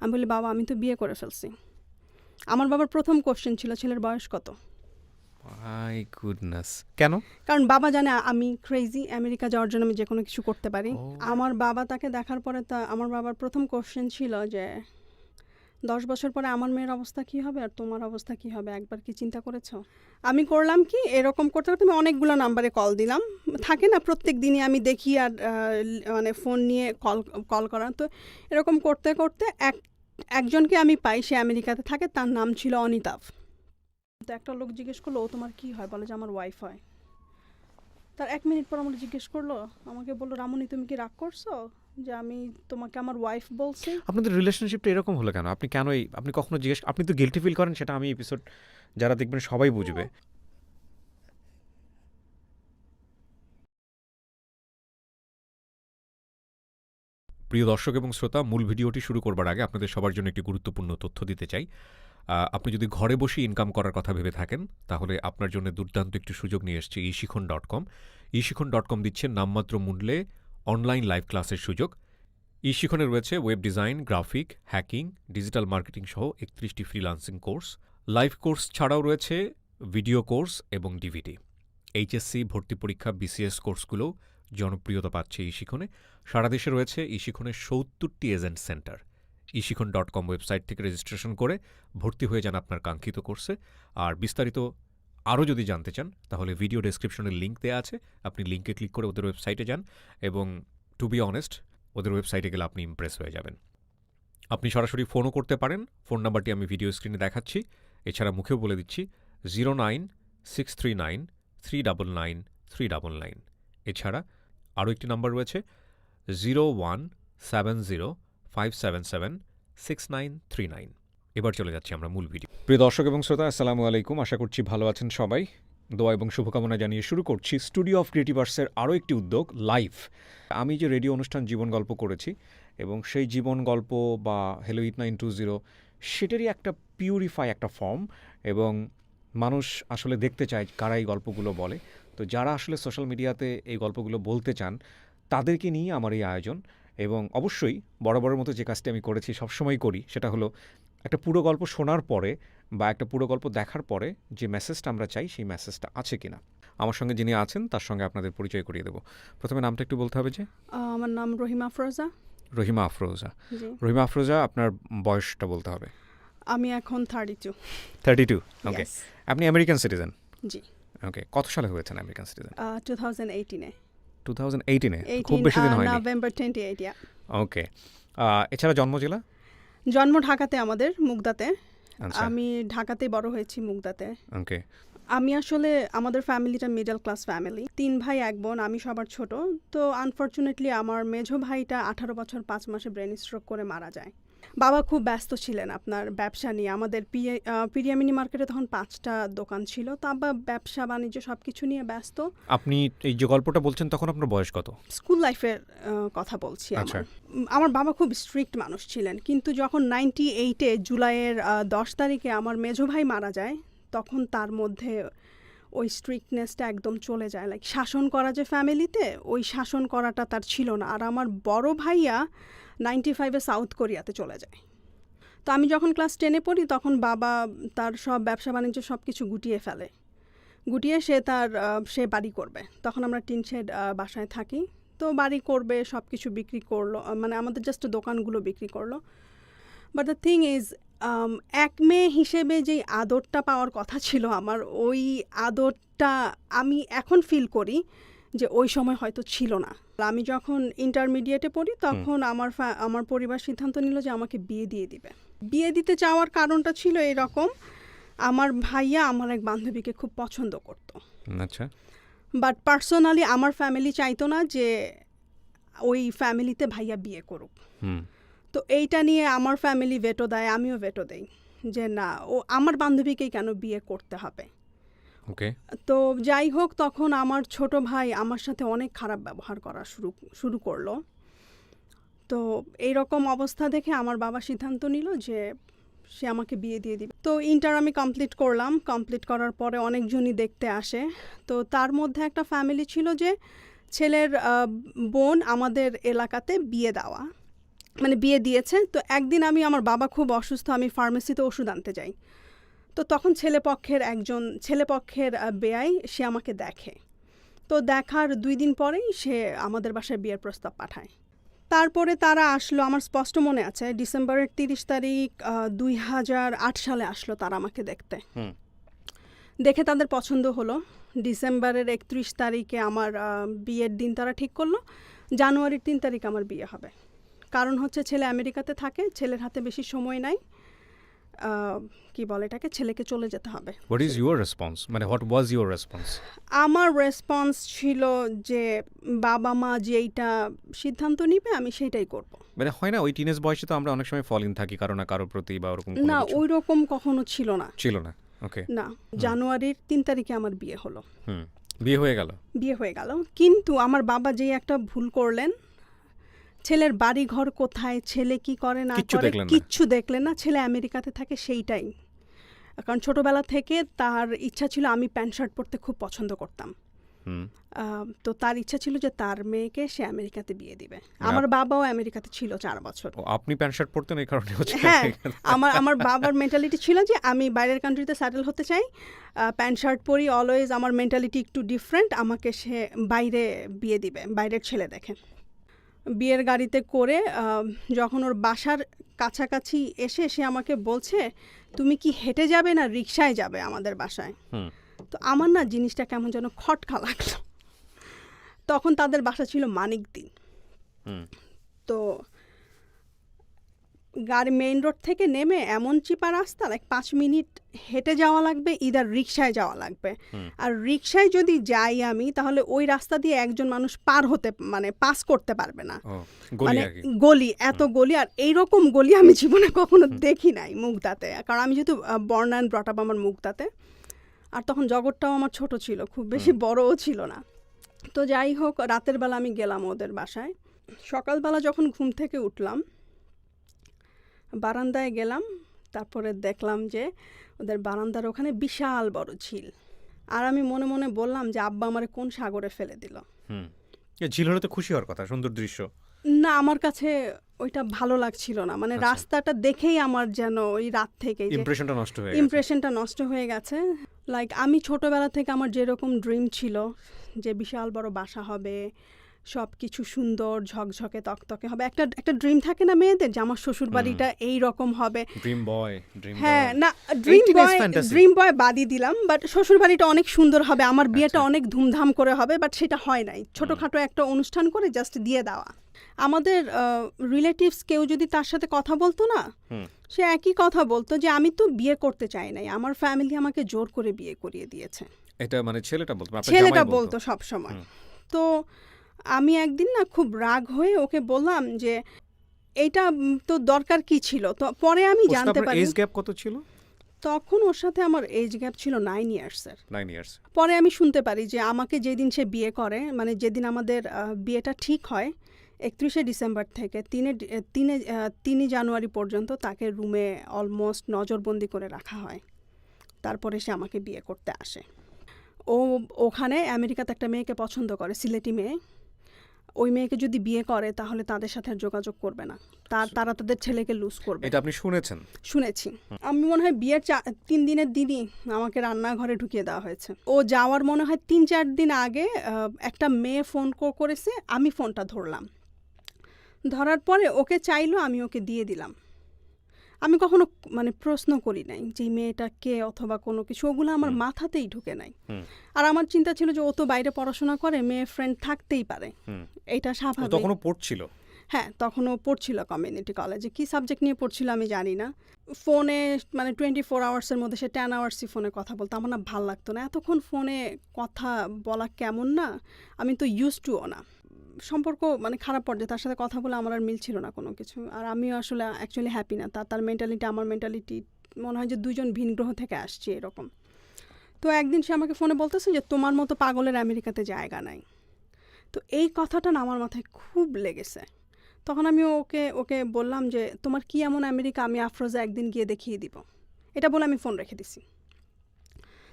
আমি বলি, বাবা আমি তো বিয়ে করে ফেলছি। আমার বাবার প্রথম কোশ্চেন ছিল, ছেলের বয়স কত? মাই গুডনেস, কেন? কারণ বাবা জানে আমি ক্রেজি, আমেরিকা যাওয়ার জন্য আমি যে কোনো কিছু করতে পারি। ও আমার বাবা তাকে দেখার পরে আমার বাবার প্রথম কোশ্চেন ছিল যে 10 বছর পরে আমার মেয়ের অবস্থা কী হবে আর তোমার অবস্থা কী হবে, একবার কি চিন্তা করেছো? আমি করলাম কি, এরকম করতে করতে আমি অনেকগুলো নাম্বারে কল দিলাম। থাকে না প্রত্যেক দিনই আমি দেখি আর মানে ফোন নিয়ে কল করা। তো এরকম করতে করতে একজনকে আমি পাই, সে আমেরিকাতে থাকে, তার নাম ছিল অনিতাভ। তো একটা লোক জিজ্ঞেস করলো, ও তোমার কী হয়? বলে যে আমার ওয়াইফ হয়। তার 1 মিনিট পর আমার জিজ্ঞেস করলো, আমাকে বললো, রামুনি তুমি কি রাগ করছো যে আমি তোমাকে আমার ওয়াইফ বলছি? আপনাদের রিলেশনশিপটা এরকম হলো কেন? আপনি কখনো জিজ্ঞেস, আপনি তো গিল্টি ফিল করেন, সেটা আমি এপিসোড যারা দেখবেন সবাই বুঝবে। প্রিয় দর্শক এবং শ্রোতা, মূল ভিডিওটি শুরু করবার আগে আপনাদের সবার জন্য একটি গুরুত্বপূর্ণ তথ্য দিতে চাই। আপনি যদি ঘরে বসে ইনকাম করার কথা ভেবে থাকেন, তাহলে আপনার জন্য দুর্দান্ত একটি সুযোগ নিয়ে এসেছে eShikhon.com। eShikhon.com দিচ্ছে নামমাত্র মূল্যে অনলাইন লাইভ ক্লাসের সুযোগ। eShikhon-এ রয়েছে web design, graphic, hacking, digital marketing সহ 31টি ফ্রিল্যান্সিং কোর্স। লাইভ কোর্স ছাড়াও রয়েছে ভিডিও কোর্স এবং ডিভিডি। এইচএসসি, ভর্তি পরীক্ষা, বিসিএস কোর্সগুলো জনপ্রিয়তা পাচ্ছে eShikhon-এ। সারা দেশে রয়েছে eShikhon-এর 70টি এজেন্ট সেন্টার। eShikhon.com ওয়েবসাইট থেকে রেজিস্ট্রেশন করে ভর্তি হয়ে যান আপনার কাঙ্ক্ষিত কোর্সে। আর বিস্তারিত আরও যদি জানতে চান, তাহলে ভিডিও ডেসক্রিপশনে লিঙ্ক দেওয়া আছে, আপনি লিঙ্কে ক্লিক করে ওদের ওয়েবসাইটে যান এবং টু বি অনেস্ট, ওদের ওয়েবসাইটে গেলে আপনি ইমপ্রেস হয়ে যাবেন। আপনি সরাসরি ফোনও করতে পারেন, ফোন নাম্বারটি আমি ভিডিও স্ক্রিনে দেখাচ্ছি। এছাড়া মুখেও বলে দিচ্ছি, 09639399399। এছাড়া আরও একটি নাম্বার রয়েছে, 017057769939। এবার চলে যাচ্ছি আমরা মূল ভিডিও। প্রিয় দর্শক এবং শ্রোতা, আসসালামু আলাইকুম। আশা করছি ভালো আছেন সবাই। দোয়া এবং শুভকামনা জানিয়ে শুরু করছি স্টুডিও অফ ক্রিয়েটিভার্সের আরও একটি উদ্যোগ, লাইভ। আমি যে রেডিও অনুষ্ঠান জীবন গল্প করেছি, এবং সেই জীবন গল্প বা হ্যালো ইট 920, সেটারই একটা পিউরিফাই একটা ফর্ম, এবং মানুষ আসলে দেখতে চায় কারা এই গল্পগুলো বলে। তো যারা আসলে সোশ্যাল মিডিয়াতে এই গল্পগুলো বলতে চান, তাদেরকে নিয়ে আমার এই আয়োজন। এবং অবশ্যই বরাবরের মতো যে কাজটি আমি করেছি, সবসময় করি, সেটা হলো একটা পুরো গল্প শোনার পরে বা একটা পুরো গল্প দেখার পরে যে মেসেজটা আমরা চাই, সেই মেসেজটা আছে কিনা। আমার সঙ্গে যিনি আছেন তার সঙ্গে আপনাদের পরিচয় করিয়ে দেবো। প্রথমে নামটা একটু বলতে হবে যে। আমার নাম রহিমা আফরোজা। রহিমা আফরোজা। জি, রহিমা আফরোজা, আপনার বয়সটা বলতে হবে। আমি এখন 32। 32। ওকে। Yes, আপনি আমেরিকান সিটিজেন? জি। ওকে। কত সালে হয়েছেন আমেরিকান সিটিজেন? 2018-এ। 2018-এ? খুব বেশি দিন হয়নি। November 28, yeah. ওকে। এছাড়া জন্ম জেলা? জন্ম ঢাকাতে, আমাদের মুগদাতে। আচ্ছা। আমি ঢাকাতেই বড় হয়েছি, মুগদাতে। ওকে। আমি আসলে, আমাদের ফ্যামিলিটা মিডল ক্লাস ফ্যামিলি, 3 ভাই 1 বোন, আমি সবার ছোট। তো আনফর্চুনেটলি আমার মেঝো ভাইটা 18 বছর 5 মাসে ব্রেন স্ট্রোক করে মারা যায়। বাবা খুব ব্যস্ত ছিলেন আপনার ব্যবসা নিয়ে। আমাদের পিরিয়ামিনি মার্কেটে তখন 5টা দোকান ছিল, তো আব্বা ব্যবসা বাণিজ্য সব কিছু নিয়ে ব্যস্ত। আপনি এই যে গল্পটা বলছেন, তখন আপনার বয়স কত? স্কুল লাইফের কথা বলছি আচ্ছা। আমার বাবা খুব স্ট্রিক্ট মানুষ ছিলেন, কিন্তু যখন 98-এ জুলাইয়ের 10 তারিখে আমার মেঝো ভাই মারা যায়, তখন তার মধ্যে ওই স্ট্রিক্টনেসটা একদম চলে যায়। লাইক শাসন করা যে ফ্যামিলিতে, ওই শাসন করাটা তার ছিল না। আর আমার বড় ভাইয়া 95-এ সাউথ কোরিয়াতে চলে যায়। তো আমি যখন ক্লাস 10-এ পড়ি, তখন বাবা তার সব ব্যবসা বাণিজ্য সব কিছু গুটিয়ে ফেলে। গুটিয়ে সে বাড়ি করবে। তখন আমরা টিন শেড বাসায় থাকি। তো বাড়ি করবে, সব কিছু বিক্রি করলো, মানে আমাদের জাস্ট দোকানগুলো বিক্রি করলো। বাট দ্য থিং ইজ, এক মেয়ে হিসেবে যেই আদরটা পাওয়ার কথা ছিল আমার, ওই আদরটা আমি এখন ফিল করি যে ওই সময় হয়তো ছিল না। আমি যখন ইন্টারমিডিয়েটে পড়ি, তখন আমার পরিবার সিদ্ধান্ত নিল যে আমাকে বিয়ে দিয়ে দিবে। বিয়ে দিতে চাওয়ার কারণটা ছিল এরকম, আমার ভাইয়া আমার এক বান্ধবীকে খুব পছন্দ করতো। আচ্ছা। বাট পার্সোনালি আমার ফ্যামিলি চাইতো না যে ওই ফ্যামিলিতে ভাইয়া বিয়ে করুক। হুম। তো এইটা নিয়ে আমার ফ্যামিলি ভেটো দেয়, আমিও ভেটো দেই যে না, ও আমার বান্ধবীকেই কেন বিয়ে করতে হবে। ওকে। তো যাই হোক, তখন আমার ছোট ভাই আমার সাথে অনেক খারাপ ব্যবহার করা শুরু করলো। তো এইরকম অবস্থা দেখে আমার বাবা সিদ্ধান্ত নিল যে সে আমাকে বিয়ে দিয়ে দিবে। তো ইন্টার আমি কমপ্লিট করলাম। কমপ্লিট করার পরে অনেকজনই দেখতে আসে। তো তার মধ্যে একটা ফ্যামিলি ছিল যে ছেলের বোন আমাদের এলাকাতে বিয়ে দেওয়া। মানে বিয়ে দিয়েছে। তো একদিন আমি, আমার বাবা খুব অসুস্থ, আমি ফার্মেসিতে ওষুধ আনতে যাই। তো তখন ছেলেপক্ষের বেয়াই সে আমাকে দেখে। তো দেখার 2 দিন পরেই সে আমাদের বাসায় বিয়ের প্রস্তাব পাঠায়। তারপরে তারা আসলো, আমার স্পষ্ট মনে আছে, ডিসেম্বরের 30 তারিখ 2008 সালে আসলো তারা আমাকে দেখতে। দেখে তাদের পছন্দ হলো। ডিসেম্বরের 31 তারিখে আমার বিয়ের দিন তারা ঠিক করলো। জানুয়ারির 3 তারিখ আমার বিয়ে হবে। কারণ হচ্ছে ছেলে আমেরিকাতে থাকে, ছেলের হাতে বেশি সময় নাই, কি বলে এটাকে, ছেলেকে চলে যেতে হবে। হোয়াট ইজ ইউর রেসপন্স, মানে হোয়াট ওয়াজ ইউর রেসপন্স? আমার রেসপন্স ছিল যে বাবা মা যেইটা সিদ্ধান্ত নিবে আমি সেইটাই করব। মানে হয় না ওই টিনেজ বয়সে তো আমরা অনেক সময় ফলিং থাকি কারো না কারোর প্রতি বা ওরকম না, ওই রকম কখনো ছিল না। ছিল না? ওকে। না, জানুয়ারির 3 তারিখে আমার বিয়ে হলো। বিয়ে হয়ে গেল? বিয়ে হয়ে গেল, কিন্তু আমার বাবা যেই একটা ভুল করলেন, ছেলের বাড়ি ঘর কোথায়, ছেলে কি করে না করে কিচ্ছু দেখলেন না। ছেলে আমেরিকাতে থাকে সেইটাই। কারণ ছোটবেলা থেকে তার ইচ্ছা ছিল, আমি প্যান্ট শার্ট পরতে খুব পছন্দ করতাম। তো তার ইচ্ছা ছিল যে তার মেয়েকে সে আমেরিকাতে বিয়ে দিবে। আমার বাবাও আমেরিকাতে ছিল 4 বছর। আপনি প্যান্ট শার্ট পরতেন এই কারণে? হ্যাঁ, আমার বাবার মেন্টালিটি ছিল যে আমি বাইরের কান্ট্রিতে সেটেল হতে চাই, প্যান্ট শার্ট পরি অলওয়েজ। আমার মেন্টালিটি একটু ডিফারেন্ট, আমাকে সে বাইরে বিয়ে দিবে, বাইরের ছেলে দেখে। বিয়ের গাড়িতে করে যখন ওর বাসার কাছাকাছি এসে সে আমাকে বলছে, তুমি কি হেঁটে যাবে না রিকশায় যাবে আমাদের বাসায়? তো আমার না জিনিসটা কেমন যেন খটকা লাগলো। তখন তাদের বাসা ছিল মানিকদি। তো গাড়ি মেইন রোড থেকে নেমে এমন চিপা রাস্তা, 5 মিনিট হেঁটে যাওয়া লাগবে, ইদার রিকশায় যাওয়া লাগবে। আর রিকশায় যদি যাই আমি, তাহলে ওই রাস্তা দিয়ে একজন মানুষ পাস করতে পারবে না। মানে গলি, এত গলি, আর এইরকম গলি আমি জীবনে কখনো দেখি নাই মুগদাতে। কারণ আমি যেহেতু বর্ন অ্যান্ড ব্রট আপ আমার মুগদাতে, আর তখন জগৎটাও আমার ছোট ছিল, খুব বেশি বড়ও ছিল না। তো যাই হোক, রাতের বেলা আমি গেলাম ওদের বাসায়। সকালবেলা যখন ঘুম থেকে উঠলাম, বারান্দায় গেলাম, তারপরে দেখলাম যে ওদের বারান্দার ওখানে বিশাল বড় ঝিল। আর আমি মনে মনে বললাম যে আব্বা আমারে কোন সাগরে ফেলে দিল। ঝিল হলে তো খুশি হওয়ার কথা, সুন্দর দৃশ্য। না, আমার কাছে ওইটা ভালো লাগছিল না। মানে রাস্তাটা দেখেই আমার যেন ওই রাত থেকে ইমপ্রেশনটা নষ্ট হয়ে গেছে। আমি ছোটবেলা থেকে আমার যেরকম ড্রিম ছিল যে বিশাল বড় বাসা হবে, সব কিছু সুন্দর ঝকঝকে তকতকে হবে, একটা ড্রিম থাকে না মেয়েদের, যে আমার শ্বশুর বাড়িটা এই রকম হবে। হ্যাঁ, না, ড্রিম বয় বাদই দিলাম, বাট শ্বশুর বাড়িটা অনেক সুন্দর হবে, আমার বিয়েটা অনেক ধুমধাম করে হবে, বাট সেটা হয় নাই। ছোটখাটো একটা অনুষ্ঠান করে জাস্ট দিয়ে দেওয়া। আমাদের রিলেটিভস কেউ যদি তার সাথে কথা বলতো না, সে একই কথা বলতো যে আমি তো বিয়ে করতে চাই নাই, আমার ফ্যামিলি আমাকে জোর করে বিয়ে করিয়ে দিয়েছে। এটা মানে ছেলেটা বলতো সব সময়। তো আমি একদিন না খুব রাগ হয়ে ওকে বললাম যে এইটা তো দরকার কি ছিল। তো পরে আমি জানতে পারি এজ গ্যাপ কত ছিল তখন। ওর সাথে আমার এজ গ্যাপ ছিল 9 ইয়ার্সের। 9 ইয়ার্স। পরে আমি শুনতে পারি যে আমাকে যেদিন সে বিয়ে করে, মানে যেদিন আমাদের বিয়েটা ঠিক হয়, 31 ডিসেম্বর থেকে 3 জানুয়ারি পর্যন্ত তাকে রুমে অলমোস্ট নজরবন্দি করে রাখা হয়। তারপরে সে আমাকে বিয়ে করতে আসে। ও ওখানে আমেরিকাতে একটা মেয়েকে পছন্দ করে, সিলেটি মেয়ে। ওই মেয়েকে যদি বিয়ে করে তাহলে তাদের সাথে যোগাযোগ করবে না, তারা তাদের ছেলেকে লুজ করবে। এটা আপনি শুনেছেন? শুনেছি। আমি মনে হয় বিয়ের 3 দিনের দিনই আমাকে রান্নাঘরে ঢুকিয়ে দেওয়া হয়েছে। ও যাওয়ার মনে হয় 3-4 দিন আগে একটা মেয়ে ফোন করেছে, আমি ফোনটা ধরলাম। ধরার পরে ওকে চাইলো, আমি ওকে দিয়ে দিলাম। আমি কখনো মানে প্রশ্ন করি নাই যে মেয়েটা কে অথবা কোনো কিছু, ওগুলো আমার মাথাতেই ঢুকে নাই। আর আমার চিন্তা ছিল যে ও তো বাইরে পড়াশোনা করে, মেয়ে ফ্রেন্ড থাকতেই পারে, এটা স্বাভাবিক। তখনও পড়ছিল? হ্যাঁ, তখনও পড়ছিল কমিউনিটি কলেজে। কি সাবজেক্ট নিয়ে পড়ছিল আমি জানি না। ফোনে মানে 24 আওয়ার্সের মধ্যে সে 10 আওয়ার্সই ফোনে কথা বলতো। আমার না ভাল লাগতো না এতক্ষণ ফোনে কথা বলা, কেমন না, আমি তো ইউজ টুও না। সম্পর্ক মানে খারাপ পর্যায়ে, তার সাথে কথা বলে আমার আর মিলছিল না কোনো কিছু। আর আমিও আসলে অ্যাকচুয়ালি হ্যাপি না। তার মেন্টালিটি আমার মেন্টালিটি মনে হয় যে 2 জন ভিন গ্রহ থেকে আসছি এরকম। তো একদিন সে আমাকে ফোনে বলতেছে যে তোমার মতো পাগলের আমেরিকাতে জায়গা নাই। তো এই কথাটা না আমার মাথায় খুব লেগেছে। তখন আমি ওকে বললাম যে তোমার কি এমন আমেরিকা, আমি আফরোজা একদিন গিয়ে দেখিয়ে দিব। এটা বলে আমি ফোন রেখে দিছি।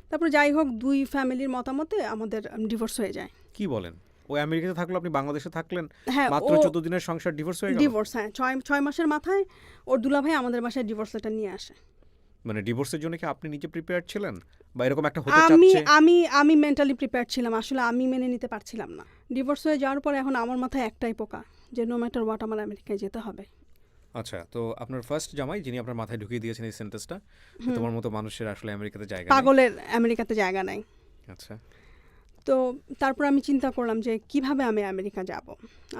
তারপর যাই হোক, 2 ফ্যামিলির মতামতে আমাদের ডিভোর্স হয়ে যায়। কি বলেন? ও আমেরিকাতে থাকলো, আপনি বাংলাদেশে থাকলেন, হ্যাঁ, মাত্র ও 14 দিনের সংসার ডিভোর্স হয়ে গেল। ডিভোর্স, হ্যাঁ, 6 মাসের মাথায় ওর দুলাভাই আমাদের বাসায় ডিভোর্স লেটার নিয়ে আসে। মানে ডিভোর্সের জন্য কি আপনি নিজে প্রিপেয়ার ছিলেন, বা এরকম একটা হতে আমি চাচ্ছে? আমি আমি মেন্টালি প্রিপেয়ার ছিলাম, আসলে আমি মেনে নিতে পারছিলাম না। ডিভোর্স হয়ে যাওয়ার পরে এখন আমার মাথায় একটাই পোকা, যে নো ম্যাটার হোয়াট আমার আমেরিকায় যেতে হবে। আচ্ছা, তো আপনার ফার্স্ট জামাই যিনি আপনার মাথায় ঢুকিয়ে দিয়েছেন এই সেন্টেন্সটা, তোমার মতো মানুষের আসলে আমেরিকাতে জায়গা নেই। পাগলের আমেরিকাতে জায়গা নাই। আচ্ছা, তো তারপর আমি চিন্তা করলাম যে কিভাবে আমি আমেরিকা যাব।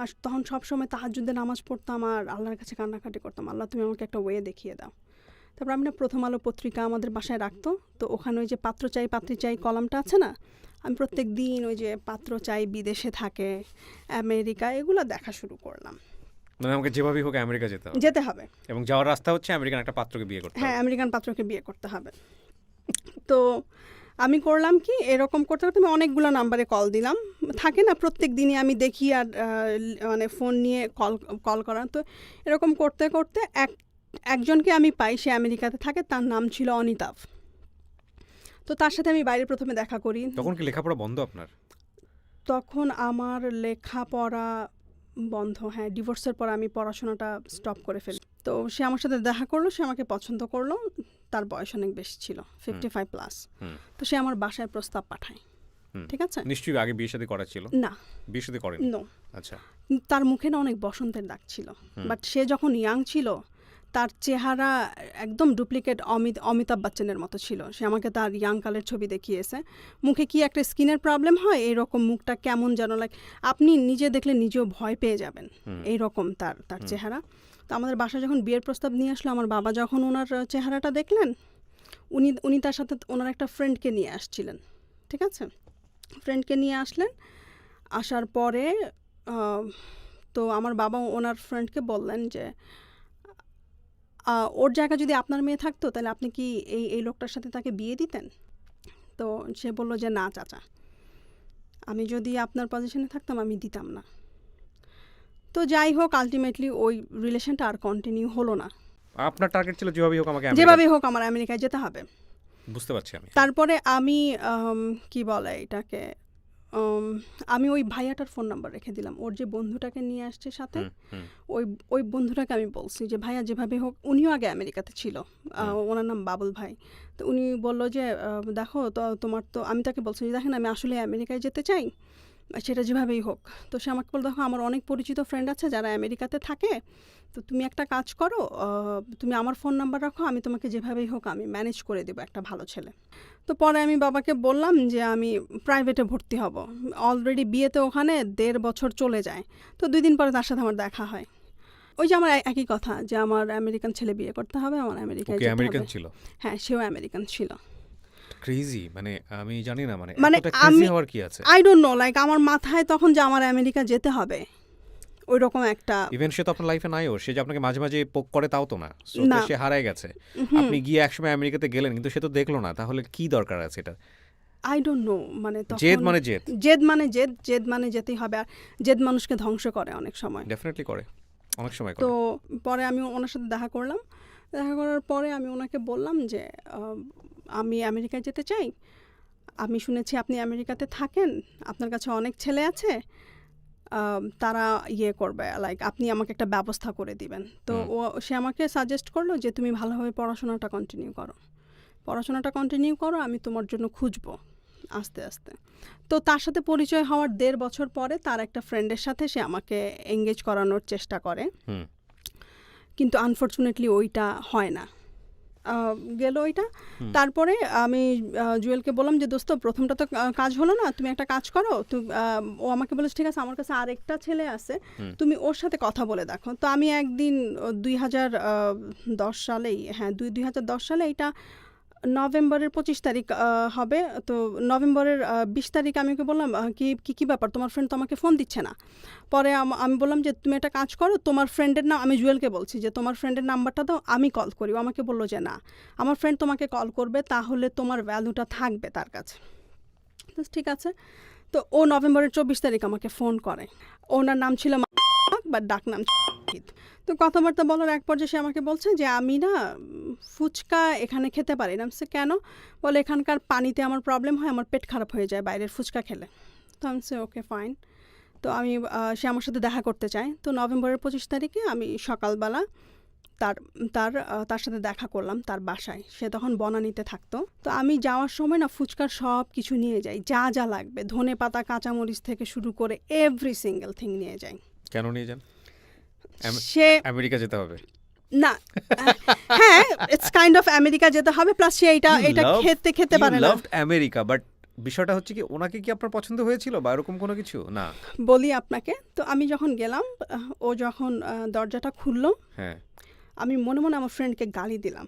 আর তখন সবসময় তাহাজ্জুদে নামাজ পড়তাম আর আল্লাহর কাছে কান্নাকাটি করতাম, আল্লাহ তুমি আমাকে একটা ওয়ে দেখিয়ে দাও। তারপর আমি না প্রথম আলো পত্রিকা আমাদের বাসায় রাখতো, তো ওখানে ওই যে পাত্র চাই পাত্রী চাই কলামটা আছে না, আমি প্রত্যেক দিন ওই যে পাত্র চাই বিদেশে থাকে, আমেরিকা, এগুলো দেখা শুরু করলাম। মানে আমাকে যেভাবেই হোক আমেরিকা যেতে হবে, যেতে হবে, এবং যাওয়ার রাস্তা হচ্ছে আমেরিকান একটা পাত্রকে বিয়ে করতে হ্যাঁ, হবে। আমেরিকান পাত্রকে বিয়ে করতে হবে। তো আমি করলাম কি, এরকম করতে করতে আমি অনেকগুলো নাম্বারে কল দিলাম, থাকে না প্রত্যেক দিনই আমি দেখি আর মানে ফোন নিয়ে কল করা। তো এরকম করতে করতে একজনকে আমি পাই, সে আমেরিকাতে থাকে, তার নাম ছিল অনিতাভ। তো তার সাথে আমি বাইরে প্রথমে দেখা করি। তখন কি লেখাপড়া বন্ধ আপনার? তখন আমার লেখাপড়া বন্ধ, হ্যাঁ, ডিভোর্সের পর আমি পড়াশোনাটা স্টপ করে ফেলি। তো সে আমার সাথে দেখা করলো, সে আমাকে পছন্দ করলো, তার বয়স অনেক বেশি ছিল, 55+। তো সে আমার বাসায় প্রস্তাব পাঠায়, ঠিক আছে। নিশ্চয়ই আগে বিয়ে শাদী করা ছিল? না, বিয়ে শাদী করেন? নো। আচ্ছা, তার মুখে না অনেক বসন্তের দাগ ছিল, বাট সে যখন ইয়াং ছিল তার চেহারা একদম ডুপ্লিকেট অমিতাভ বচ্চনের মতো ছিল। সে আমাকে তার ইয়াং কালের ছবি দেখিয়েছে, মুখে কি একটা স্কিনের প্রবলেম হয় এইরকম, মুখটা কেমন যেন লাইক আপনি নিজে দেখলে নিজেও ভয় পেয়ে যাবেন, এইরকম তার চেহারা। তো আমাদের বাসায় যখন বিয়ের প্রস্তাব নিয়ে আসলো, আমার বাবা যখন ওনার চেহারাটা দেখলেন, উনি তার সাথে ওনার একটা ফ্রেন্ডকে নিয়ে আসছিলেন, ঠিক আছে। ফ্রেন্ডকে নিয়ে আসলেন, আসার পরে তো আমার বাবা ওনার ফ্রেন্ডকে বললেন যে ওর জায়গা যদি আপনার মেয়ে থাকতো তাহলে আপনি কি এই লোকটার সাথে তাকে বিয়ে দিতেন? তো সে বলল যে না চাচা, আমি যদি আপনার পজিশনে থাকতাম আমি দিতাম না। তো যাই হোক, আলটিমেটলি ওই রিলেশনটা আর কন্টিনিউ হলো না। আপনার টার্গেট ছিল যেভাবেই হোক আমাকে যেভাবেই হোক আমার আমেরিকায় যেতে হবে। বুঝতে পারছি আমি। তারপরে আমি কি বলে এটাকে, আমি ওই ভাইয়াটার ফোন নাম্বার রেখে দিলাম, ওর যে বন্ধুটাকে নিয়ে আসছে সাথে, ওই বন্ধুটাকে আমি বলছি যে ভাইয়া যেভাবে হোক, উনিও আগে আমেরিকাতে ছিল, ওনার নাম বাবুল ভাই। তো উনি বলল যে দেখো তো তোমার, তো আমি তাকে বলছি যে দেখেন আমি আসলে আমেরিকায় যেতে চাই, সেটা যেভাবেই হোক। তো সে আমাকে বলল দেখো আমার অনেক পরিচিত ফ্রেন্ড আছে যারা আমেরিকাতে থাকে, তো তুমি একটা কাজ করো, তুমি আমার ফোন নাম্বার রাখো, আমি তোমাকে যেভাবেই হোক আমি ম্যানেজ করে দেবো একটা ভালো ছেলে। তো পরে আমি বাবাকে বললাম যে আমি প্রাইভেটে ভর্তি হব, অলরেডি বিয়েতে ওখানে 1.5 বছর চলে যায়। তো 2 দিন পরে তার সাথে আমার দেখা হয়। ওই যে আমার একই কথা যে আমার আমেরিকান ছেলে বিয়ে করতে হবে, আমার আমেরিকায় যেতে আমেরিকান হবে। ছিল? হ্যাঁ, সেও আমেরিকান ছিল। ক্রেজি, মানে আমি জানি না, মানে মানে এতটা ক্রেজি হওয়ার কি আছে? আই ডোন্ট নো, লাইক আমার মাথায় তখন যে আমার আমেরিকা যেতে হবে ওই রকম একটা। ইভেন সে তো আপনার লাইফে নাইও, সে যে আপনাকে মাঝে মাঝে পোক করে তাও তো না, না। সে হারায় গেছে। আপনি গিয়ে একসময় আমেরিকাতে গেলেন কিন্তু সে তো দেখলো না, তাহলে কি দরকার আছে এটা? আই ডোন্ট নো, মানে তখন জেদ মানে জেদ, জেদ মানে যেতেই হবে। আর জেদ মানুষকে ধ্বংস করে অনেক সময়, ডেফিনেটলি করে, অনেক সময় করে। তো পরে আমি ওনার সাথে দেখা করলাম, দেখা করার পরে আমি ওনাকে বললাম যে আমি আমেরিকায় যেতে চাই, আমি শুনেছি আপনি আমেরিকাতে থাকেন, আপনার কাছে অনেক ছেলে আছে, তারা ইয়ে করবে, লাইক আপনি আমাকে একটা ব্যবস্থা করে দিবেন। তো সে আমাকে সাজেস্ট করলো যে তুমি ভালোভাবে পড়াশোনাটা কন্টিনিউ করো, আমি তোমার জন্য খুঁজবো আস্তে আস্তে। তো তার সাথে পরিচয় হওয়ার 1.5 বছর পরে তার একটা ফ্রেন্ডের সাথে সে আমাকে এঙ্গেজ করানোর চেষ্টা করে, কিন্তু আনফর্চুনেটলি ওইটা হয় না, গেল ওইটা। তারপরে আমি জুয়েলকে বললাম যে দোস্ত প্রথমটা তো কাজ হলো না, তুমি একটা কাজ করো। ও আমাকে বলেছে ঠিক আছে, আমার কাছে আরেকটা ছেলে আছে, তুমি ওর সাথে কথা বলে দেখো। তো আমি একদিন 2010 সালেই, হ্যাঁ 2010 সালে, এটা নভেম্বরের 25 তারিখ হবে, তো নভেম্বরের 20 তারিখ আমি ওকে বললাম কি ব্যাপার, তোমার ফ্রেন্ড তো আমাকে ফোন দিচ্ছে না। পরে আমি বললাম যে তুমি একটা কাজ করো, তোমার ফ্রেন্ডের নাম, আমি জুয়েলকে বলছি যে তোমার ফ্রেন্ডের নাম্বারটা দাও, আমি কল করি। ও আমাকে বললো যে না, আমার ফ্রেন্ড তোমাকে কল করবে, তাহলে তোমার ভ্যালুটা থাকবে তার কাছে। তো ঠিক আছে, তো ও নভেম্বরের 24 তারিখ আমাকে ফোন করে, ওনার নাম ছিল বা ডাক নাম। তো কথাবার্তা বলার এক পর্যায়ে সে আমাকে বলছে যে আমি না ফুচকা এখানে খেতে পারি না। সে কেন? বলে এখানকার পানিতে আমার প্রবলেম হয়, আমার পেট খারাপ হয়ে যায় বাইরের ফুচকা খেলে। তো আমি সে ওকে ফাইন। তো আমি সে আমার সাথে দেখা করতে চায়। তো নভেম্বরের 25 তারিখে আমি সকালবেলা তার তার তার সাথে দেখা করলাম তার বাসায়। সে তখন বনানীতে থাকতো। তো আমি যাওয়ার সময় না ফুচকার সব কিছু নিয়ে যাই, যা যা লাগবে, ধনেপাতা, কাঁচামরিচ থেকে শুরু করে এভরি সিঙ্গেল থিং নিয়ে যাই। কেন নিয়ে যান? সে আমেরিকা যেতে হবে? না, হ্যাঁ, ইটস কাইন্ড অফ আমেরিকা যেতে হবে, প্লাস সে এটা খেতে পারে না। আমেরিকা, বাট বিষয়টা হচ্ছে কি, ওনাকে কি আপনার পছন্দ হয়েছিল বা এরকম কোনো কিছু? না, বলি আপনাকে। তো আমি যখন গেলাম, ও যখন দরজাটা খুললো, হ্যাঁ, আমি মনে মনে আমার ফ্রেন্ডকে গালি দিলাম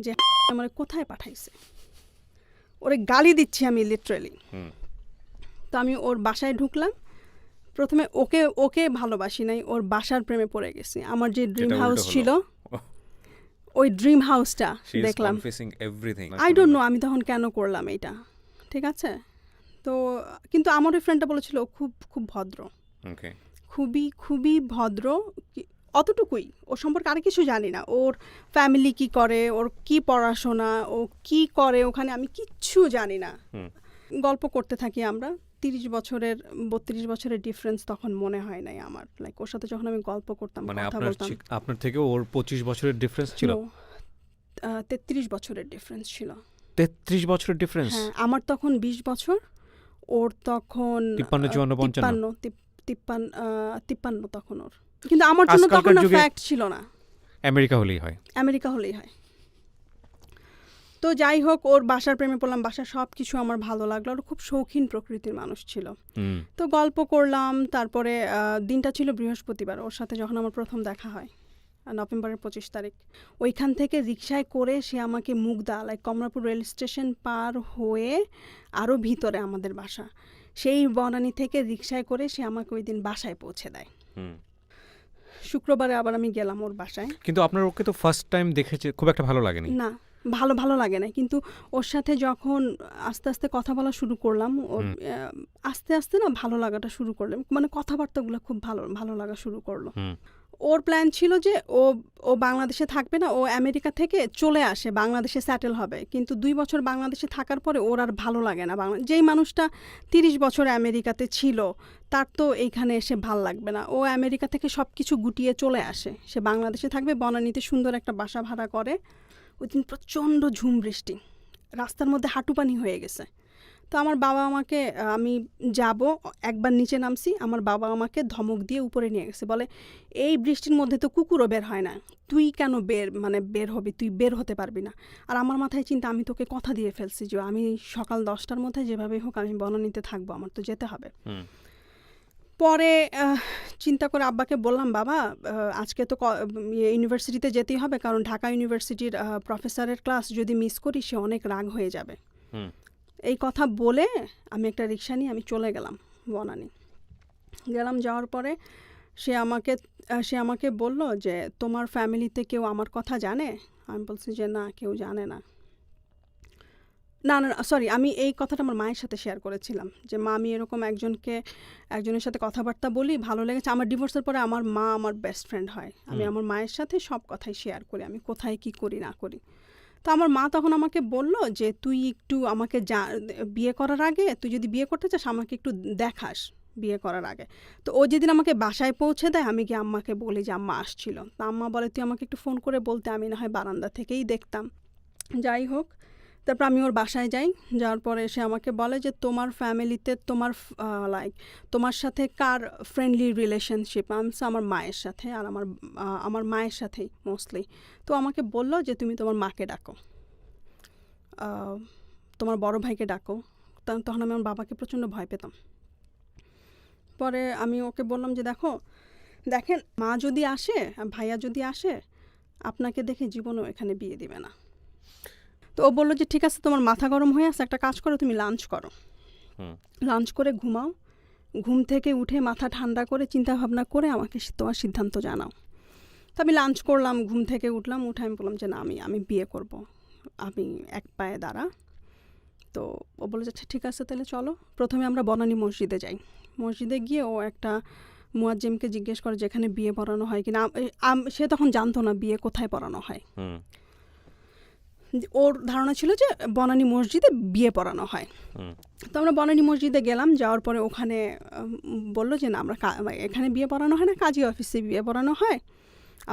যে আমার কোথায় পাঠাইছে, ওরে গালি দিচ্ছি আমি লিটারালি। তো আমি ওর বাসায় ঢুকলাম। প্রথমে ওকে ভালোবাসি নাই, ওর বাসার প্রেমে পড়ে গেছি। আমার যে ড্রিম হাউস ছিল, ওই ড্রিম হাউসটা দেখলাম। আই ডোন্ট নো আমি তখন কেন করলাম এইটা, ঠিক আছে? তো কিন্তু আমার ওই ফ্রেন্ডটা বলেছিল ও খুব খুব ভদ্র, খুবই খুবই ভদ্র, অতটুকুই। ওর সম্পর্কে আর কিছু জানি না, ওর ফ্যামিলি কি করে, ওর কি পড়াশোনা, ও কি করে ওখানে, আমি কিচ্ছু জানি না। গল্প করতে থাকি আমরা। 32 বছরের ডিফারেন্স তখন মনে হয় নাই আমার। লাইক ওর সাথে যখন আমি গল্প করতাম, মানে কথা বলতাম। আপনার থেকে ওর 25 বছরের ডিফারেন্স ছিল? 33 বছরের ডিফারেন্স ছিল। 33 বছরের ডিফারেন্স? হ্যাঁ, আমার তখন 20 বছর, ওর তখন 53 তখন ওর। কিন্তু আমার জন্য তখন ফ্যাক্ট ছিল না, আমেরিকা হলেই হয়। তো যাই হোক, ওর বাসার প্রেমে পড়লাম, বাসার সব কিছু আমার ভালো লাগলো। ওর খুব শৌখিন প্রকৃতির মানুষ ছিল। তো গল্প করলাম। তারপরে দিনটা ছিল বৃহস্পতিবার, ওর সাথে যখন আমার প্রথম দেখা হয়, নভেম্বরের 25 তারিখ। ওইখান থেকে রিকশায় করে সে আমাকে Mugda, like Kamalapur rail station পার হয়ে আরও ভিতরে আমাদের বাসা, সেই বনানী থেকে রিকশায় করে সে আমাকে ওই দিন বাসায় পৌঁছে দেয়। শুক্রবারে আবার আমি গেলাম ওর বাসায়। কিন্তু আপনার ওকে তো ফার্স্ট টাইম দেখেছে, খুব একটা ভালো লাগেনি? না, ভালো লাগে না। কিন্তু ওর সাথে যখন আস্তে আস্তে কথা বলা শুরু করলাম, ওর আস্তে আস্তে না ভালো লাগাটা শুরু করলাম, মানে কথাবার্তাগুলো খুব ভালো লাগা শুরু করলো। ওর প্ল্যান ছিল যে ও বাংলাদেশে থাকবে না, ও আমেরিকা থেকে চলে আসে, বাংলাদেশে সেটেল হবে। কিন্তু 2 বছর বাংলাদেশে থাকার পরে ওর আর ভালো লাগে না। যেই মানুষটা 30 বছর আমেরিকাতে ছিল, তার তো এইখানে এসে ভাল লাগবে না। ও আমেরিকা থেকে সব কিছু গুটিয়ে চলে আসে, সে বাংলাদেশে থাকবে, বনানীতে সুন্দর একটা বাসা ভাড়া করে। ওই দিন প্রচণ্ড ঝুম বৃষ্টি, রাস্তার মধ্যে হাঁটু পানি হয়ে গেছে। তো আমার বাবা আমাকে, আমি যাব, একবার নিচে নামছি, আমার বাবা আমাকে ধমক দিয়ে উপরে নিয়ে গেছে, বলে এই বৃষ্টির মধ্যে তো কুকুরও বের হয় না, তুই কেন বের হবি, তুই বের হতে পারবি না। আর আমার মাথায় চিন্তা, আমি তোকে কথা দিয়ে ফেলছি যে আমি সকাল 10টার মধ্যে যেভাবে হোক আমি বনানীতে থাকবো, আমার তো যেতে হবে। পরে চিন্তা করে আব্বাকে বললাম, বাবা আজকে তো ইউনিভার্সিটিতে যেতেই হবে, কারণ ঢাকা ইউনিভার্সিটির প্রফেসরের ক্লাস যদি মিস করি সে অনেক রাগ হয়ে যাবে। এই কথা বলে আমি একটা রিক্সা নিয়ে আমি চলে গেলাম বনানী। যাওয়ার পরে সে আমাকে বলল যে তোমার ফ্যামিলিতে কেউ আমার কথা জানে? আমি বলছি যে না, কেউ জানে না। না, সরি, আমি এই কথাটা আমার মায়ের সাথে শেয়ার করেছিলাম যে মা, আমি এরকম একজনের সাথে কথাবার্তা বলি, ভালো লেগেছে। আমার ডিভোর্সের পরে আমার মা আমার বেস্ট ফ্রেন্ড হয়। আমি আমার মায়ের সাথে সব কথাই শেয়ার করি, আমি কোথায় কি করি না করি। তো আমার মা তখন আমাকে বলল যে তুই একটু আমাকে বিয়ে করার আগে, তুই যদি বিয়ে করতে চাস আমাকে একটু দেখাস বিয়ে করার আগে। তো ও যেদিন আমাকে বাসায় পৌঁছে দেয়, আমি গিয়ে আম্মাকে বলি যে আম্মা আসছিল। তো আম্মা বলে তুই আমাকে একটু ফোন করে বলতে, আমি না হয় বারান্দা থেকেই দেখতাম। যাই হোক, তারপর আমি ওর বাসায় যাই। যাওয়ার পরে সে আমাকে বলে যে তোমার ফ্যামিলিতে তোমার সাথে কার ফ্রেন্ডলি রিলেশনশিপ? আমার মায়ের সাথে, আর আমার মায়ের সাথেই মোস্টলি। তো আমাকে বললো যে তুমি তোমার মাকে ডাকো, তোমার বড় ভাইকে ডাকো। তখন আমি আমার বাবাকে প্রচণ্ড ভয় পেতাম। পরে আমি ওকে বললাম যে দেখেন মা যদি আসে, ভাইয়া যদি আসে, আপনাকে দেখে জীবনও এখানে বিয়ে দিবে না। তো ও বললো যে ঠিক আছে, তোমার মাথা গরম হয়ে আছে, একটা কাজ করো, তুমি লাঞ্চ করো, লাঞ্চ করে ঘুমাও, ঘুম থেকে উঠে মাথা ঠান্ডা করে চিন্তা ভাবনা করে আমাকে তোমার সিদ্ধান্ত জানাও। তো আমি লাঞ্চ করলাম, ঘুম থেকে উঠলাম, উঠে আমি বললাম যে না, আমি বিয়ে করব, আমি এক পায়ে দাঁড়া। তো ও বলে যে ঠিক আছে তাহলে চলো। প্রথমে আমরা বনানী মসজিদে যাই। মসজিদে গিয়ে ও একটা মুয়াজ্জিমকে জিজ্ঞেস করে যেখানে বিয়ে পড়ানো হয় কিনা। সে তখন জানতো না বিয়ে কোথায় পড়ানো হয়। ওর ধারণা ছিল যে বনানী মসজিদে বিয়ে পড়ানো হয়। হুম। তো আমরা বনানী মসজিদে গেলাম, যাওয়ার পরে ওখানে বললো যে না আমরা এখানে বিয়ে পড়ানো হয় না, কাজী অফিসে বিয়ে পড়ানো হয়,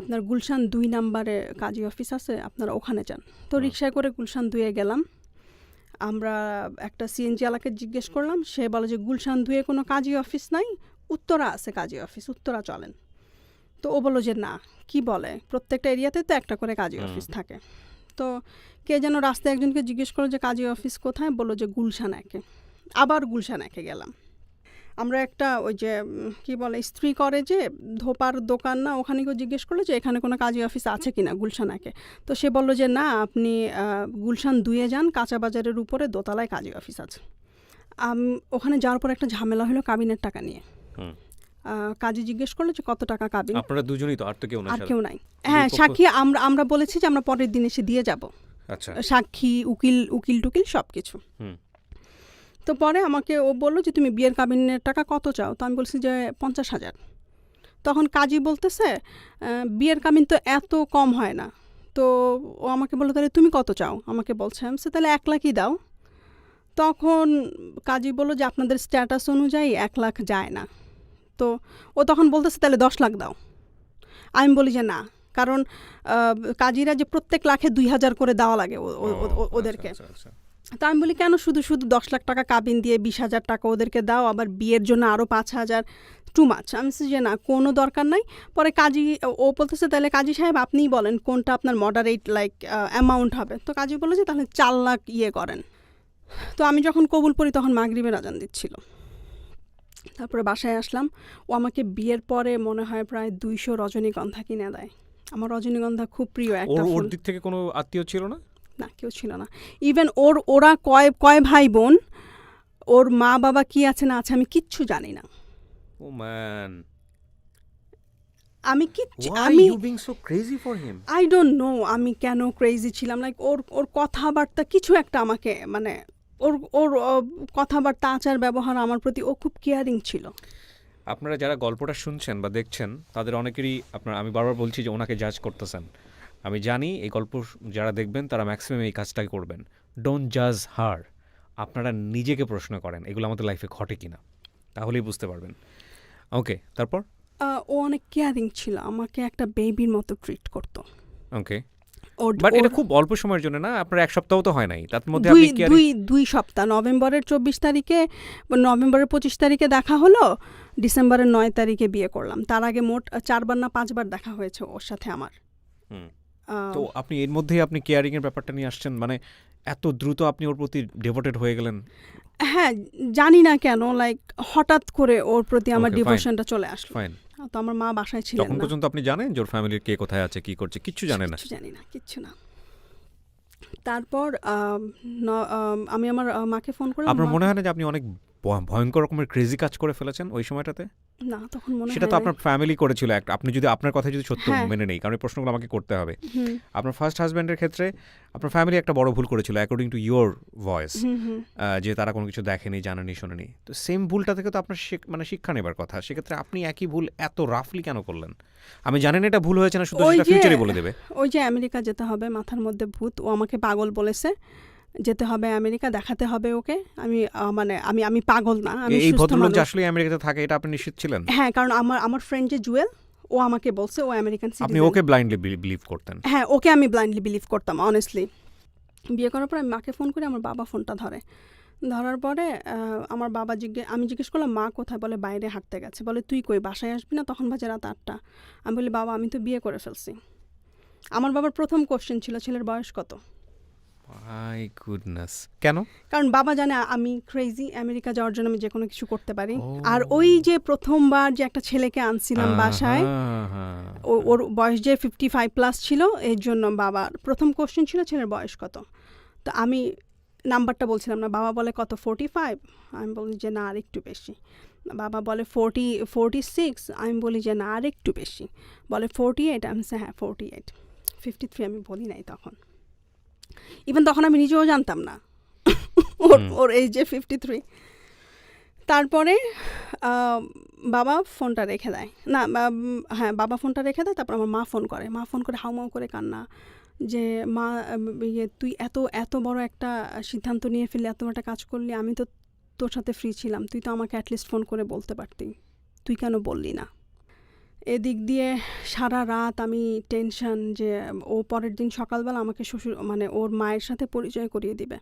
আপনার গুলশান 2 নম্বরে কাজী অফিস আছে, আপনারা ওখানে যান। তো রিক্সায় করে গুলশান 2-এ গেলাম। আমরা একটা সিএনজি আলাকে জিজ্ঞেস করলাম, সে বলে যে গুলশান 2-এ কোনো কাজী অফিস নাই, উত্তরা আছে কাজী অফিস, উত্তরা চলেন। তো ও বললো যে না, কি বলে, প্রত্যেকটা এরিয়াতে তো একটা করে কাজী অফিস থাকে। তো কে যেন রাস্তায় একজনকে জিজ্ঞেস করলো যে কাজী অফিস কোথায়, বললো যে গুলশান 1-এ। আবার গুলশান 1-এ গেলাম। আমরা একটা ওই যে কি বলে ইস্ত্রি করে যে ধোপার দোকান না, ওখানে কেউ জিজ্ঞেস করলো যে এখানে কোনো কাজী অফিস আছে কিনা গুলশান 1-এ। তো সে বললো যে না, আপনি গুলশান 2-এ যান, কাঁচা বাজারের উপরে দোতলায় কাজী অফিস আছে। ওখানে যাওয়ার পর একটা ঝামেলা হলো কাবিনের টাকা নিয়ে। কাজী জিজ্ঞেস করলো যে কত টাকা কাবিন। আপনারা দুজনেই তো, আর তো কেউ না? আর কেউ নাই। হ্যাঁ, সাক্ষী আমরা বলেছি যে আমরা পরের দিন এসে দিয়ে যাব। আচ্ছা। সাক্ষী, উকিল টুকিল সব কিছু। তো পরে আমাকে ও বললো যে তুমি বিয়ের কাবিনের টাকা কত চাও? তো আমি বলছি যে 50,000। তখন কাজী বলতেছে বিয়ের কাবিন তো এত কম হয় না। তো ও আমাকে বললো তাহলে তুমি কত চাও? আমাকে বলছে আমি তাহলে 1 লাখই দাও। তখন কাজী বললো যে আপনাদের স্ট্যাটাস অনুযায়ী 1 লাখ যায় না। তো ও তখন বলতেছে তাহলে 10 লাখ দাও। আমি বলি যে না, কারণ কাজীরা যে প্রত্যেক লাখে 2,000 করে দেওয়া লাগে ওদেরকে। তো আমি বলি কেন শুধু 10 লাখ টাকা কাবিন দিয়ে 20,000 টাকা ওদেরকে দাও, আবার বিয়ের জন্য আরও 5,000, টু মাছ। আমি বলছি যে না, কোনো দরকার নাই। পরে কাজী ও বলতেছে তাহলে কাজী সাহেব আপনিই বলেন কোনটা আপনার মডারেট অ্যামাউন্ট হবে। তো কাজী বললো যে তাহলে 4 লাখ করেন। তো আমি যখন কবুল পড়ি তখন মাগরিবের আজান দিচ্ছিল। তারপরে বাসায় আসলাম। ও আমাকে বিয়ের পরে মনে হয় প্রায় 200 রজনীগন্ধা কিনে দেয়। আমার রজনীগন্ধা খুব প্রিয় একটা ফুল। ওর দিক থেকে কোনো আত্মীয় ছিল না? না, কেউ ছিল না। ইভেন ওরা কয় ভাই বোন, ওর মা বাবা কি আছে না আছে আমি কিচ্ছু জানি না। ও ম্যান, আমি কিচ্ছু, why আমি you being so crazy for him? I don't know আমি কেন ক্রেজি ছিলাম। ওর কথাবার্তা কিছু একটা আমাকে মানে ওর কথাবার্তা, আচার ব্যবহার আমার প্রতি ও খুব কেয়ারিং ছিল। আপনারা যারা গল্পটা শুনছেন বা দেখছেন তাদের অনেকেরই আমি বারবার বলছি যে ওনাকে জাজ করতেছেন। আমি জানি এই গল্প যারা দেখবেন তারা ম্যাক্সিমাম এই কাজটাই করবেন। ডোন্ট জাজ হার। আপনারা নিজেকে প্রশ্ন করেন এগুলো আমাদের লাইফে ঘটে কিনা, তাহলেই বুঝতে পারবেন। ওকে, তারপর? ও অনেক কেয়ারিং ছিল, আমাকে একটা বেবির মতো ট্রিট করতো। ওকে, বাট এটা খুব অল্প সময়ের জন্য না, আপনার 1 সপ্তাহ তো হয় নাই, তার মধ্যে আপনি কি দুই সপ্তাহ। নভেম্বরের 24 তারিখে, নভেম্বরের 25 তারিখে দেখা হলো, ডিসেম্বরের 9 তারিখে বিয়ে করলাম। তার আগে মোট 4 বার না 5 বার দেখা হয়েছে ওর সাথে আমার। তো আপনি এর মধ্যেই আপনি কেয়ারিং এর ব্যাপারটা নিয়ে আসছেন, মানে এত দ্রুত আপনি ওর প্রতি ডেভোটেড হয়ে গেলেন? হ্যাঁ, জানি না কেন হঠাৎ করে ওর প্রতি আমার ডিভোশনটা চলে আসলো। ফাইন। তো আমার মা বাসায় ছিলেন না। তখন পর্যন্ত আপনি জানেন যে ওর ফ্যামিলির কে কোথায় আছে, কি করছে? কিচ্ছু জানেন না? কিচ্ছু জানি না, কিচ্ছু না। তারপর আমি আমার মাকে ফোন করলাম। আপনার মনে হয় না যে আপনি অনেক ভয়ঙ্কর রকমের ক্রেজি কাজ করে ফেলেছেন ওই সময়টাতে? না, তখন মনে হয় সেটা তো আপনার ফ্যামিলি করেছিল। আপনি যদি আপনার কথা যদি সত্য মেনে নেই, কারণ এই প্রশ্নগুলো আমাকে করতে হবে। আপনার ফার্স্ট হাজব্যান্ডের ক্ষেত্রে আপনার ফ্যামিলি একটা বড় ভুল করেছিল অ্যাকর্ডিং টু ইয়োর ভয়েস, যে তারা কোনো কিছু দেখেনি, জানেনি, শোনেনি। তো সেম ভুলটা থেকে তো আপনার শিক্ষা নেবার কথা। সেক্ষেত্রে আপনি একই ভুল এত রাফলি কেন করলেন? আমি জানি না এটা ভুল হয়েছে না, শুধু সেটা ফিউচারে বলে দেবে। ওই যে আমেরিকা যেতে হবে, মাথার মধ্যে ভূত। ও আমাকে পাগল বলেছে, যেতে হবে আমেরিকা, দেখাতে হবে ওকে। আমি পাগল না, আমি এই সুস্থ ভদ্রলোক মানুষ। যে আসলে আমেরিকাতে থাকে এটা আপনি নিশ্চিত ছিলেন? হ্যাঁ, কারণ আমার ফ্রেন্ড যে জুয়েল, ও আমাকে বলছে ও আমেরিকান সিটিজেন। আপনি ওকে ব্লাইন্ডলি বিলিভ করতেন? হ্যাঁ, ওকে আমি ব্লাইন্ডলি বিলিভ করতাম অনেস্টলি। বিয়ে করার পর আমি মাকে ফোন করি, আমার বাবা ফোনটা ধরার পরে আমার বাবা আমি জিজ্ঞেস করলাম মা কোথায়? বলে বাইরে হাঁটতে গেছে। বলে তুই কই, বাসায় আসবি না? তখন বাজে রাত 8টা। আমি বলি বাবা আমি তো বিয়ে করে ফেলছি। আমার বাবার প্রথম কোশ্চেন ছিল ছেলের বয়স কত। মাই গুডনেস, কেন? কারণ বাবা জানে আমি ক্রেজি, আমেরিকা যাওয়ার জন্য আমি যে কোনো কিছু করতে পারি। আর ওই যে প্রথমবার যে একটা ছেলেকে আনছিলাম বাসায়, ওর বয়স যে 55+ ছিল, এর জন্য বাবার প্রথম কোশ্চেন ছিল ছেলের বয়স কত। তো আমি নাম্বারটা বলছিলাম না, বাবা বলে কত 45? আমি বলি যে না আর একটু বেশি। বাবা বলে 46। আমি বলি যে না আর একটু বেশি। বলে 48। আমি হ্যাঁ 48। 53 আমি বলি নাই তখন। ইভেন তখন আমি নিজেও জানতাম না ওর এই যে 53। তারপরে বাবা ফোনটা রেখে দেয়। না, হ্যাঁ বাবা ফোনটা রেখে দেয়। তারপর আমার মা ফোন করে হাউমাউ করে কান্না যে মা তুই এত এত বড় একটা সিদ্ধান্ত নিয়ে ফেললি, এত একটা কাজ করলি, আমি তো তোর সাথে ফ্রি ছিলাম, তুই তো আমাকে অ্যাটলিস্ট ফোন করে বলতে পারতি, তুই কেন বললি না। এদিক দিয়ে সারা রাত আমি টেনশন যে ও পরের দিন সকালবেলা আমাকে শ্বশুর মানে ওর মায়ের সাথে পরিচয় করিয়ে দিবে।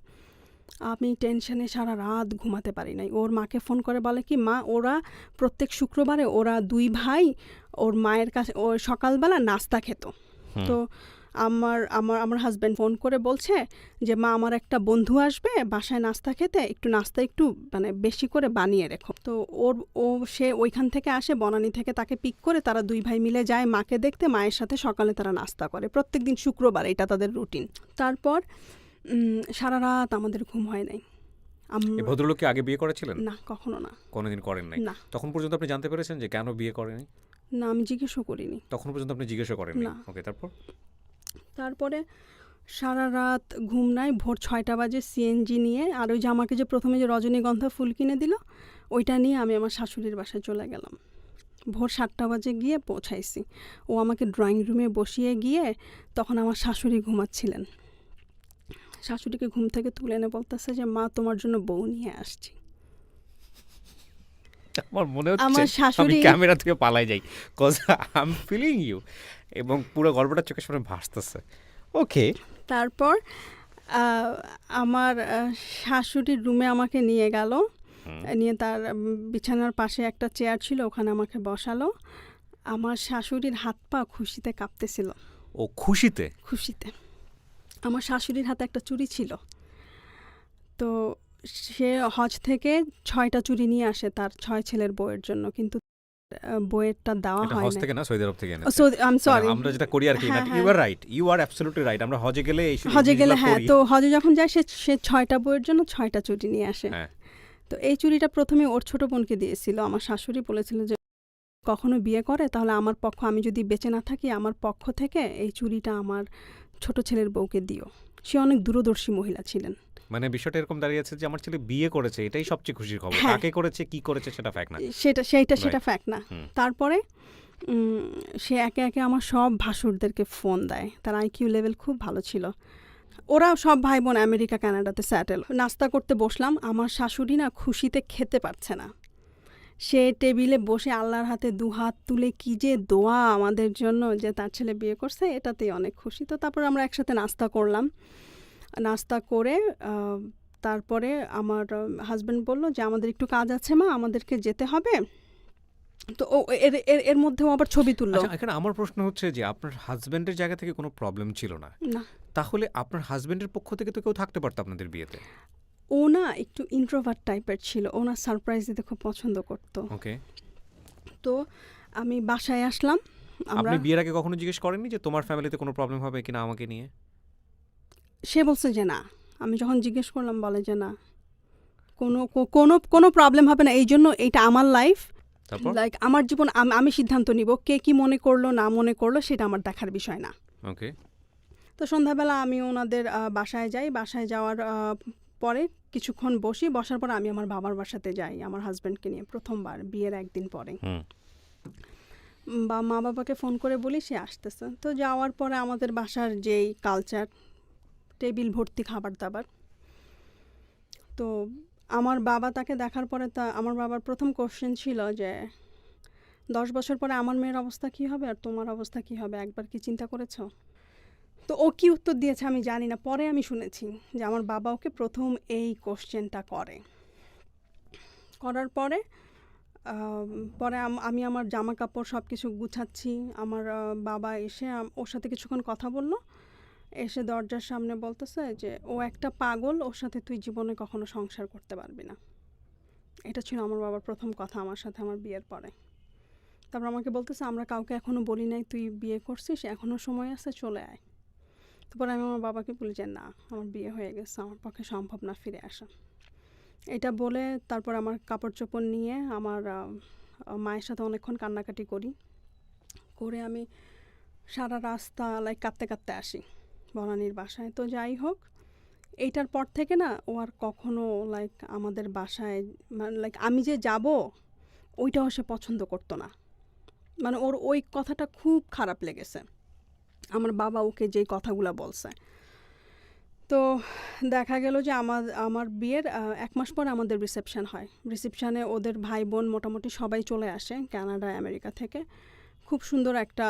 আমি টেনশনে সারা রাত ঘুমাতে পারি নাই। ওর মাকে ফোন করে বলে কি, মা ওরা প্রত্যেক শুক্রবারে ওরা 2 ভাই ওর মায়ের কাছে ওর সকালবেলা নাস্তা খেত। তো আমার হাজব্যান্ড ফোন করে বলছে যে মা আমার একটা বন্ধু আসবে বাসায় নাস্তা খেতে, একটু নাস্তা একটু মানে বেশি করে বানিয়ে রেখো। তো সে ওইখান থেকে আসে, বনানী থেকে তাকে পিক করে তারা 2 ভাই মিলে যায় মাকে দেখতে, মায়ের সাথে সকালে তারা নাস্তা করে প্রত্যেক দিন শুক্রবার, এটা তাদের রুটিন। তারপর সারা রাত আমাদের ঘুম হয় নাই। এই ভদ্রলোককে আগে বিয়ে করেছিলেন? না, কখনো না। কোনোদিন করেন নাই? না। তখন পর্যন্ত আপনি জানতে পেরেছেন যে কেন বিয়ে করেনি? না, আমি জিজ্ঞেসও করিনি। তখন পর্যন্ত আপনি জিজ্ঞাসা করেননি? না। ওকে, তারপরে সারা রাত ঘুম নাই। ভোর 6টা বাজে সিএনজি নিয়ে, আর ওই যে আমাকে যে প্রথমে যে রজনীগন্ধা ফুল কিনে দিল ওইটা নিয়ে আমি আমার শাশুড়ির বাসায় চলে গেলাম। ভোর 7টা বাজে গিয়ে পৌঁছাইছি। ও আমাকে ড্রয়িং রুমে বসিয়ে গিয়ে তখন আমার শাশুড়ি ঘুমাচ্ছিলেন। শাশুড়িকে ঘুম থেকে তুলে এনে বলতেছে যে মা তোমার জন্য বউ নিয়ে আসছি। আমার মনে হচ্ছে আমার আমি শাশুড়ি ক্যামেরা থেকে পালাই যাই, cause I am feeling you, এবং পুরো গল্পটা চোখের সামনে ভাসতেছে। ওকে, তারপর আমার শাশুড়ির রুমে আমাকে নিয়ে গেল, নিয়ে তার বিছানার পাশে একটা চেয়ার ছিল, ওখানে আমাকে বসালো। আমার শাশুড়ির হাত পা খুশিতে কাঁপতেছিল। ও খুশিতে? খুশিতে। আমার শাশুড়ির হাতে একটা চুড়ি ছিল। তো সে হজ থেকে 6টা চুড়ি নিয়ে আসে তার 6 ছেলের বউয়ের জন্য, কিন্তু বউয়েরটা দেওয়া এটা হয় হজ না। থেকে না, সৌদি আরব থেকে এনেছে। আই এম সরি, আমরা যেটা করি আর কি, হ্যাঁ, you are right, you are absolutely right. আমরা হজে গেলে এই হজে গেলে, হ্যাঁ, করি। তো হজে যখন যায় সে 6টা বউয়ের জন্য 6টা চুড়ি নিয়ে আসে। হ্যাঁ। তো এই চুড়িটা প্রথমে ওর ছোট বোনকে দিয়েছিল। আমার শাশুড়ি বলেছিল যে কখনো বিয়ে করে তাহলে আমার পক্ষ, আমি যদি বেঁচে না থাকি, আমার পক্ষ থেকে এই চুড়িটা আমার ছোট ছেলের বউকে দিও। সে অনেক দূরদর্শী মহিলা ছিলেন। মানে বিষয়টা এরকম দাঁড়িয়েছে যে আমার ছেলে বিয়ে করেছে, এটাই সবচেয়ে খুশির খবর। হ্যাঁ। কাকে করেছে, কি করেছে সেটা ফ্যাক্ট না। সেটা ফ্যাক্ট না। তারপরে সে একে একে আমার সব ভাসুরদেরকে ফোন দেয়। তার আইকিউ লেভেল খুব ভালো ছিল। ওরা সব ভাই বোন আমেরিকা কানাডাতে স্যাটেল। নাস্তা করতে বসলাম, আমার শাশুড়ি না খুশিতে খেতে পারছে না। সে টেবিলে বসে আল্লাহর হাতে 2 হাত তুলে কি যে দোয়া আমাদের জন্য যে তার ছেলে বিয়ে করছে, এটাতেই অনেক খুশি। তো তারপর আমরা একসাথে নাস্তা করলাম। নাস্তা করে তারপরে আমার হাজব্যান্ড বলল যে আমাদের একটু কাজ আছে মা, আমাদেরকে যেতে হবে। তো ও এর মধ্যেও আবার ছবি তুললো। আচ্ছা, এখানে আমার প্রশ্ন হচ্ছে যে আপনার হাজবেন্ডের জায়গা থেকে কোনো প্রবলেম ছিল না, না, তাহলে আপনার হাজবেন্ডের পক্ষ থেকে তো কেউ থাকতে পারতো আপনাদের বিয়েতে? ও না একটু ইন্ট্রোভার্ট টাইপের ছিল, ও না সারপ্রাইজ দিতে খুব পছন্দ করতো। ওকে, তো আমি বাসায় আসলাম। আমরা, আপনি বিয়ের আগে কখনো জিজ্ঞেস করেননি যে তোমার ফ্যামিলিতে কোনো প্রবলেম হবে কিনা আমাকে নিয়ে? সে বলছে যে না। আমি যখন জিজ্ঞেস করলাম বলে যে না, কোনো প্রবলেম হবে না, এই জন্য এটা আমার লাইফ, তারপর লাইক আমার জীবন, আমি সিদ্ধান্ত নিব, কে কি মনে করলো না মনে করলো সেটা আমার দেখার বিষয় না। ওকে, তো সন্ধ্যাবেলা আমি ওনাদের বাসায় যাই। বাসায় যাওয়ার পরে কিছুক্ষণ বসার পর আমি আমার বাবার বাসাতে যাই আমার হাজব্যান্ডকে নিয়ে, প্রথমবার বিয়ের একদিন পরে। বা মা বাবাকে ফোন করে বলি সে আসতেছে। তো যাওয়ার পরে আমাদের বাসার যেই কালচার, টেবিল ভর্তি খাবার দাবার। তো আমার বাবা তাকে দেখার পরে আমার বাবার প্রথম কোশ্চেন ছিল যে 10 বছর পরে আমার মেয়ের অবস্থা কী হবে আর তোমার অবস্থা কী হবে, একবার কি চিন্তা করেছো? তো ও কি উত্তর দিয়েছে আমি জানি না, পরে আমি শুনেছি যে আমার বাবা ওকে প্রথম এই কোশ্চেনটা করার পরে আমি আমার জামা কাপড় সব কিছু গুছাচ্ছি। আমার বাবা এসে ওর সাথে কিছুক্ষণ কথা বললো, এসে দরজার সামনে বলতেছে যে ও একটা পাগল, ওর সাথে তুই জীবনে কখনো সংসার করতে পারবি না। এটা ছিল আমার বাবার প্রথম কথা আমার সাথে আমার বিয়ের পরে। তারপর আমাকে বলতেছে আমরা কাউকে এখনও বলি নাই তুই বিয়ে করছিস, এখনও সময় আছে, চলে আয়। তারপর আমি আমার বাবাকে বলি যে না, আমার বিয়ে হয়ে গেছে, আমার পক্ষে সম্ভব না ফিরে আসা। এটা বলে তারপর আমার কাপড় চোপড় নিয়ে আমার মায়ের সাথে অনেকক্ষণ কান্নাকাটি করে আমি সারা রাস্তা কাঁদতে কাঁদতে আসি বনানীর বাসায়। তো যাই হোক, এইটার পর থেকে না ও আর কখনো আমাদের বাসায় মানে আমি যে যাব ওইটাও সে পছন্দ করতো না। মানে ওর ওই কথাটা খুব খারাপ লেগেছে। আমার বাবা ওকে যেই কথাগুলো বলছে। তো দেখা গেল যে আমার বিয়ের 1 মাস পর আমাদের রিসেপশন হয়। রিসেপশনে ওদের ভাই বোন মোটামুটি সবাই চলে আসে কানাডা, আমেরিকা থেকে। খুব সুন্দর একটা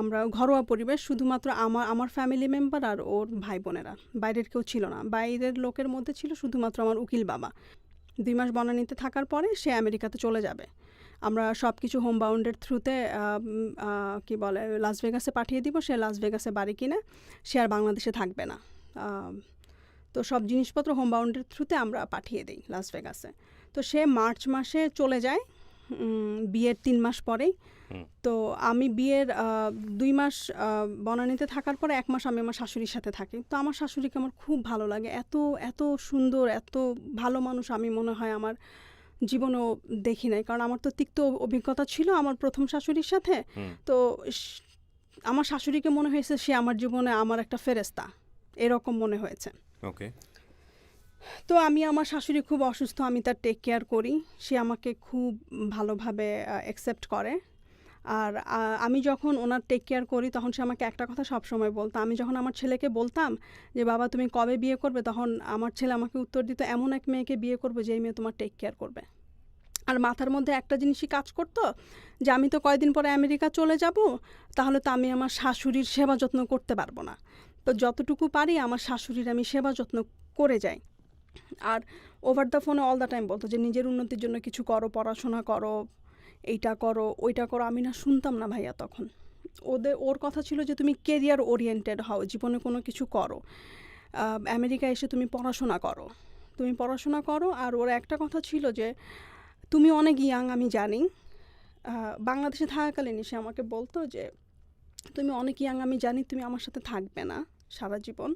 আমরা ঘরোয়া পরিবেশ, শুধুমাত্র আমার ফ্যামিলি মেম্বার আর ওর ভাই বোনেরা, বাইরের কেউ ছিল না। বাইরের লোকের মধ্যে ছিল শুধুমাত্র আমার উকিল বাবা। 2 মাস বনানীতে থাকার পরে সে আমেরিকাতে চলে যাবে। আমরা সব কিছু হোম বাউন্ডের থ্রুতে কি বলে লাস ভেগাসে পাঠিয়ে দিব। সে লাস ভেগাসে বাড়ি কিনে সে আর বাংলাদেশে থাকবে না। তো সব জিনিসপত্র হোম বাউন্ডের থ্রুতে আমরা পাঠিয়ে দিই লাস ভেগাসে। তো সে মার্চ মাসে চলে যায় বিয়ের 3 মাস পরেই। তো আমি বিয়ের 2 মাস বনানীতে থাকার পরে 1 মাস আমি আমার শাশুড়ির সাথে থাকি। তো আমার শাশুড়িকে আমার খুব ভালো লাগে। এত এত সুন্দর, এত ভালো মানুষ আমি মনে হয় আমার জীবনেও দেখি নাই। কারণ আমার তো তিক্ত অভিজ্ঞতা ছিল আমার প্রথম শাশুড়ির সাথে। তো আমার শাশুড়িকে মনে হয়েছে সে আমার জীবনে আমার একটা ফেরেস্তা, এরকম মনে হয়েছে। ওকে। তো আমি আমার শাশুড়ি খুব অসুস্থ, আমি তার টেক কেয়ার করি। সে আমাকে খুব ভালোভাবে অ্যাকসেপ্ট করে। আর আমি যখন ওনার টেক কেয়ার করি তখন সে আমাকে একটা কথা সবসময় বলতো। আমি যখন আমার ছেলেকে বলতাম যে বাবা তুমি কবে বিয়ে করবে, তখন আমার ছেলে আমাকে উত্তর দিত এমন এক মেয়েকে বিয়ে করবে যেই মেয়ে তোমার টেক কেয়ার করবে। আর মাথার মধ্যে একটা জিনিসই কাজ করতো যে আমি তো কয়েকদিন পরে আমেরিকা চলে যাব, তাহলে তো আমি আমার শাশুড়ির সেবা যত্ন করতে পারবো না। তো যতটুকু পারি আমার শাশুড়ির আমি সেবা যত্ন করে যাই। আর ওভার দ্য ফোনে অল দ্য টাইম বলতো যে নিজের উন্নতির জন্য কিছু করো, পড়াশোনা করো, এইটা করো, ওইটা করো। আমি না শুনতাম না ভাইয়া তখন। ওর কথা ছিল যে তুমি কেরিয়ার ওরিয়েন্টেড হও, জীবনে কোনো কিছু করো, আমেরিকা এসে তুমি পড়াশোনা করো। আর ওর একটা কথা ছিল যে তুমি অনেক ইয়াং আমি জানি। বাংলাদেশে থাকাকালীন সে আমাকে বলতো যে তুমি অনেক ইয়াং আমি জানি, তুমি আমার সাথে থাকবে না সারা জীবন।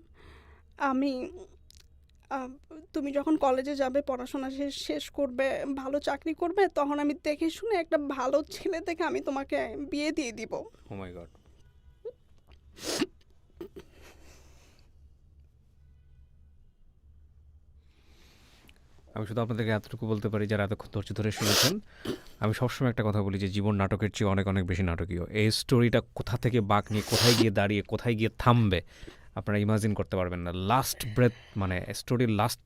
তুমি যখন কলেজে যাবে, পড়াশোনা শেষ করবে, ভালো চাকরি করবে, তখন আমি দেখে শুনে একটা ভালো ছেলে দেখে আমি তোমাকে বিয়ে দিয়ে দিব। ও মাই গড। আমি শুধু আপনাদেরকে এতটুকু বলতে পারি যারা এতক্ষণ ধৈর্য ধরে শুনেছেন, আমি সবসময় একটা কথা বলি যে জীবন নাটকের চেয়ে অনেক অনেক বেশি নাটকীয়। এই স্টোরিটা কোথা থেকে বাঁক নিয়ে কোথায় গিয়ে দাঁড়িয়ে কোথায় গিয়ে থামবে আপনারা ইমাজিন করতে পারবেন না। লাস্ট ব্রেথ মানে স্টোরির লাস্ট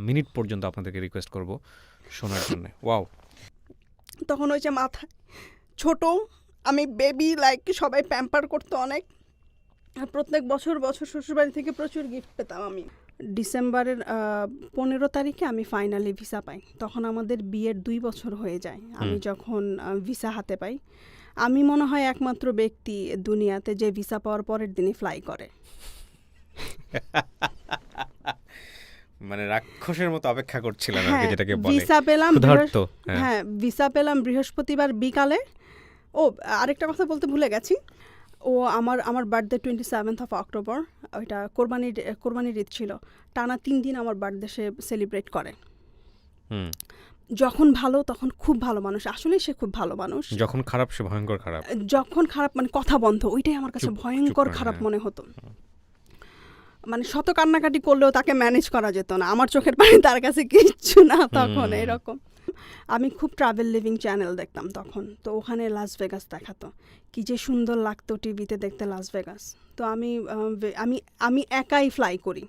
মিনিট পর্যন্ত আপনাদেরকে রিকোয়েস্ট করব শোনার জন্য। ওয়াও। তখন ওই যে মাথায় ছোট আমি বেবি, লাইক সবাই প্যাম্পার করতো অনেক। আর প্রত্যেক বছর শ্বশুরবাড়ি থেকে প্রচুর গিফট পেতাম আমি। ডিসেম্বরের 15 তারিখে আমি ফাইনালি ভিসা পাই। তখন আমাদের বিয়ের 2 বছর হয়ে যায় আমি যখন ভিসা হাতে পাই। আমি মনে হয় একমাত্র ব্যক্তি দুনিয়াতে যে ভিসা পাওয়ার পরের দিনই ফ্লাই করে। মানে রাক্ষসের মতো অপেক্ষা করছিলাম আর কি, যেটাকে বলে ভিসা পেলাম। ক্ষুধার্ত। হ্যাঁ, ভিসা পেলাম বৃহস্পতিবার বিকালে। আরেকটা কথা বলতে ভুলে গেছি। আমার বার্থডে 27 অক্টোবর, ওইটা কোরবানির ঈদ ছিল। টানা 3 দিন আমার বার্থডে সে সেলিব্রেট করে। যখন ভালো তখন খুব ভালো মানুষ, আসলে সে খুব ভালো মানুষ। যখন খারাপ সে ভয়ঙ্কর খারাপ। যখন খারাপ মানে কথা বন্ধ, ওইটাই আমার কাছে ভয়ঙ্কর খারাপ মনে হতো। মানে শত কান্নাকাটি করলেও তাকে ম্যানেজ করা যেত না। আমার চোখের পানি তার কাছে কিচ্ছু না তখন। এরকম আমি খুব ট্রাভেল লিভিং চ্যানেল দেখতাম তখন। তো ওখানে লাস ভেগাস দেখাতো, কি যে সুন্দর লাগতো টিভিতে দেখতে লাস ভেগাস। তো আমি একাই ফ্লাই করি।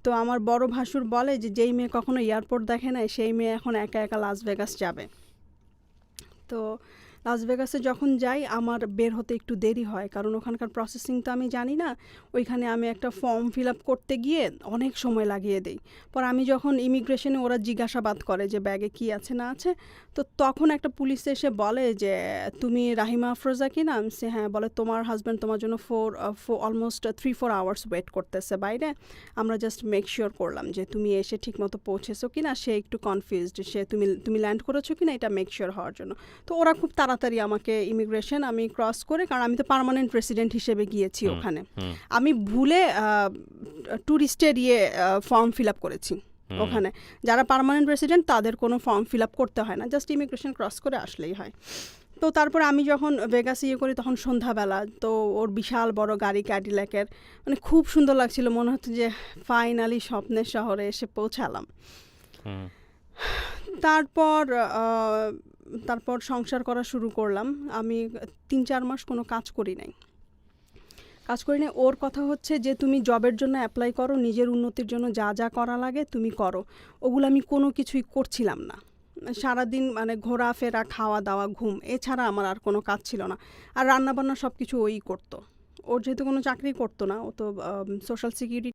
তো আমার বড় ভাসুর বলে যে যেই মেয়ে কখনো এয়ারপোর্ট দেখে নাই সেই মেয়ে এখন একা একা লাস ভেগাস যাবে। তো লাস ভেগাসে যখন যাই আমার বের হতে একটু দেরি হয়, কারণ ওখানকার প্রসেসিং তো আমি জানি না। ওইখানে আমি একটা ফর্ম ফিল আপ করতে গিয়ে অনেক সময় লাগিয়ে দিই। পর আমি যখন ইমিগ্রেশনে ওরা জিজ্ঞাসাবাদ করে যে ব্যাগে কি আছে না আছে, তো তখন একটা পুলিশ এসে বলে যে তুমি রাহিমা আফরোজা কি না? সে হ্যাঁ। বলে তোমার হাজব্যান্ড তোমার জন্য অলমোস্ট 3-4 আওয়ার্স ওয়েট করতেছে বাইরে, আমরা জাস্ট মেক শিওর করলাম যে তুমি এসে ঠিকমতো পৌঁছেছো কি না। সে একটু কনফিউজড, সে তুমি ল্যান্ড করেছো কি না এটা মেক শিওর হওয়ার জন্য। তো ওরা খুব তাড়াতাড়ি আমাকে ইমিগ্রেশন আমি ক্রস করে, কারণ আমি তো পার্মানেন্ট রেসিডেন্ট হিসেবে গিয়েছি ওখানে। আমি ভুলে ট্যুরিস্টের ফর্ম ফিল আপ করেছি ওখানে। যারা পার্মানেন্ট রেসিডেন্ট তাদের কোনো ফর্ম ফিল আপ করতে হয় না, জাস্ট ইমিগ্রেশন ক্রস করে আসলেই হয়। তো তারপরে আমি যখন ভেগাস করি তখন সন্ধ্যাবেলা, তো ওর বিশাল বড় গাড়ি ক্যাডিল্যাকের, মানে খুব সুন্দর লাগছিল। মনে হচ্ছে যে ফাইনালি স্বপ্নের শহরে এসে পৌঁছালাম। তারপর সংসার করা শুরু করলাম। আমি 3-4 মাস কোনো কাজ করি নাই। কাজ করিনি। ওর কথা হচ্ছে যে তুমি জবের জন্য অ্যাপ্লাই করো, নিজের উন্নতির জন্য যা যা করা লাগে তুমি করো। ওগুলো আমি কোনো কিছুই করছিলাম না। সারাদিন মানে ঘোরাফেরা, খাওয়া দাওয়া, ঘুম, এছাড়া আমার আর কোনো কাজ ছিল না। আর রান্নাবান্না সব কিছু ওই করতো। ওর যেহেতু কোনো চাকরি করতো না, ও তো সোশ্যাল সিকিউরিটি